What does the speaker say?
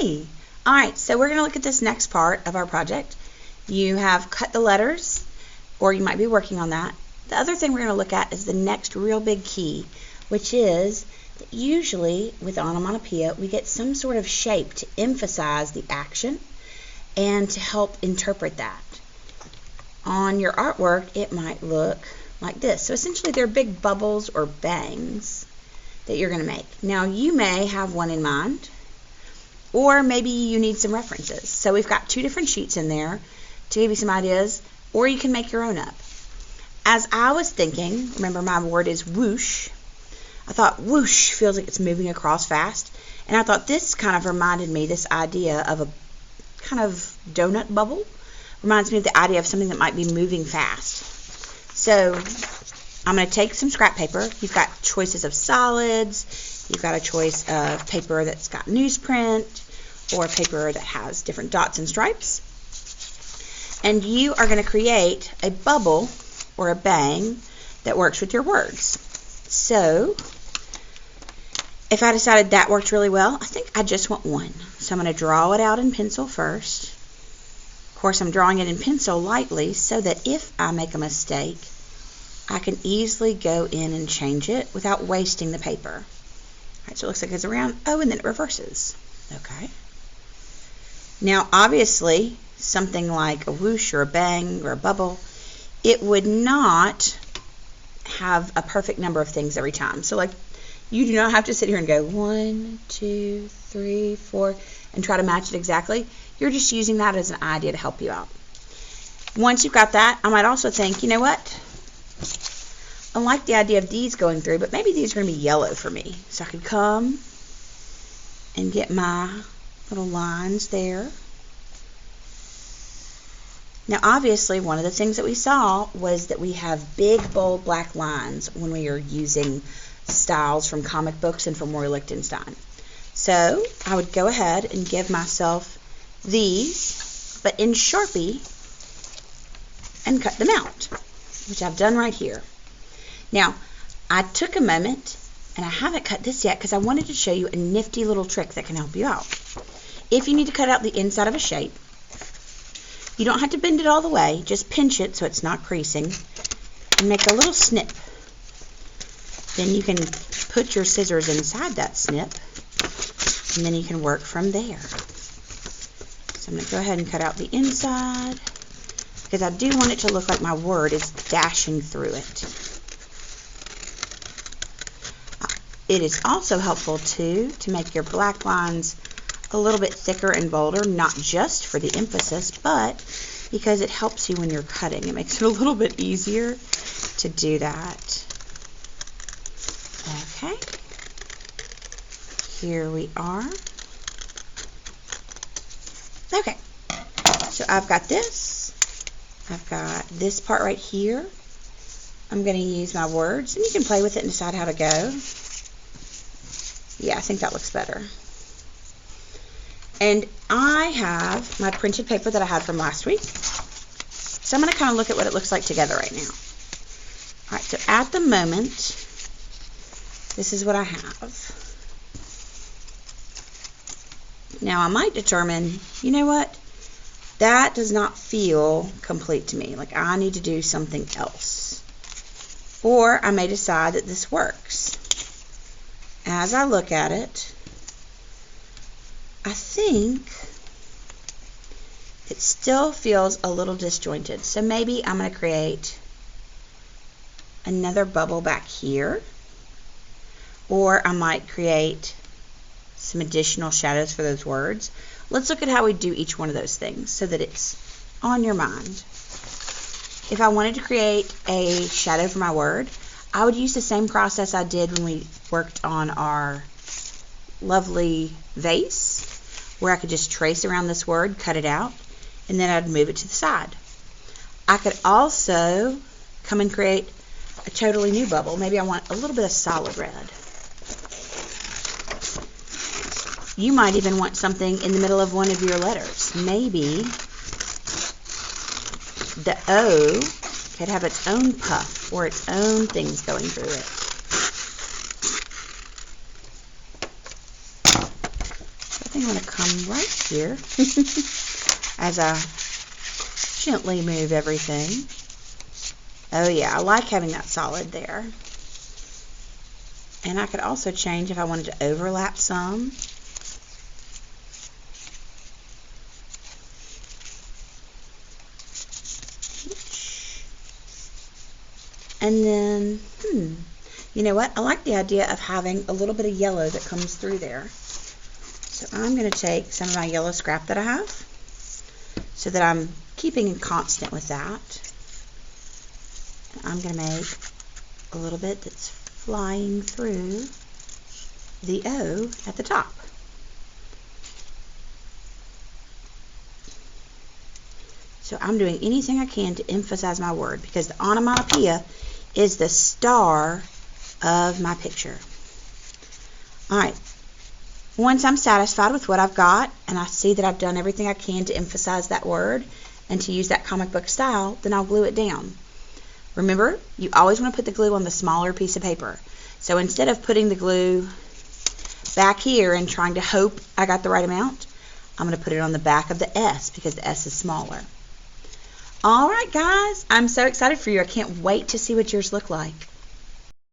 Yay! Alright, so we're going to look at this next part of our project. You have cut the letters, or you might be working on that. The other thing we're going to look at is the next real big key, which is that usually with onomatopoeia we get some sort of shape to emphasize the action and to help interpret that. On your artwork it might look like this. So essentially they're big bubbles or bangs that you're going to make. Now you may have one in mind, or maybe you need some references. So we've got 2 different sheets in there to give you some ideas, or you can make your own up. As I was thinking, remember my word is whoosh, I thought whoosh feels like it's moving across fast, and I thought this kind of reminded me, this idea of a kind of donut bubble, reminds me of the idea of something that might be moving fast. So I'm going to take some scrap paper. You've got choices of solids, you've got a choice of paper that's got newsprint, or paper that has different dots and stripes. And you are going to create a bubble or a bang that works with your words. So if I decided that worked really well, I think I just want one. So I'm going to draw it out in pencil first. Of course, I'm drawing it in pencil lightly so that if I make a mistake, I can easily go in and change it without wasting the paper. All right, so it looks like it's around, oh, and then it reverses. Okay. Now, obviously, something like a whoosh or a bang or a bubble, it would not have a perfect number of things every time. So like, you do not have to sit here and go 1, 2, 3, 4 and try to match it exactly. You're just using that as an idea to help you out. Once you've got that, I might also think, you know what? I like the idea of these going through, but maybe these are going to be yellow for me. So I could come and get my little lines there. Now obviously one of the things that we saw was that we have big bold black lines when we are using styles from comic books and from Roy Lichtenstein. So I would go ahead and give myself these, but in Sharpie, and cut them out, which I've done right here. Now I took a moment, and I haven't cut this yet because I wanted to show you a nifty little trick that can help you out. If you need to cut out the inside of a shape, you don't have to bend it all the way, just pinch it so it's not creasing, and make a little snip. Then you can put your scissors inside that snip, and then you can work from there. So I'm going to go ahead and cut out the inside, because I do want it to look like my word is dashing through it. It is also helpful too to make your black lines a little bit thicker and bolder, not just for the emphasis, but because it helps you when you're cutting. It makes it a little bit easier to do that. Okay, here we are. Okay, so I've got this. I've got this part right here. I'm going to use my words, and you can play with it and decide how to go. Yeah, I think that looks better. And I have my printed paper that I had from last week. So I'm going to kind of look at what it looks like together right now. All right, so at the moment, this is what I have. Now I might determine, you know what? That does not feel complete to me. Like I need to do something else. Or I may decide that this works. As I look at it, I think it still feels a little disjointed. So maybe I'm going to create another bubble back here. Or I might create some additional shadows for those words. Let's look at how we do each one of those things so that it's on your mind. If I wanted to create a shadow for my word, I would use the same process I did when we worked on our lovely vase, where I could just trace around this word, cut it out, and then I'd move it to the side. I could also come and create a totally new bubble. Maybe I want a little bit of solid red. You might even want something in the middle of one of your letters. Maybe the O could have its own puff or its own things going through it. think I'm going to come right here as I gently move everything. Oh yeah, I like having that solid there. And I could also change if I wanted to overlap some. And then, you know what? I like the idea of having a little bit of yellow that comes through there. So I'm going to take some of my yellow scrap that I have so that I'm keeping in constant with that. And I'm going to make a little bit that's flying through the O at the top. So I'm doing anything I can to emphasize my word because the onomatopoeia is the star of my picture. Alright, once I'm satisfied with what I've got and I see that I've done everything I can to emphasize that word and to use that comic book style, then I'll glue it down. Remember, you always want to put the glue on the smaller piece of paper. So instead of putting the glue back here and trying to hope I got the right amount, I'm going to put it on the back of the S because the S is smaller. Alright guys, I'm so excited for you. I can't wait to see what yours look like.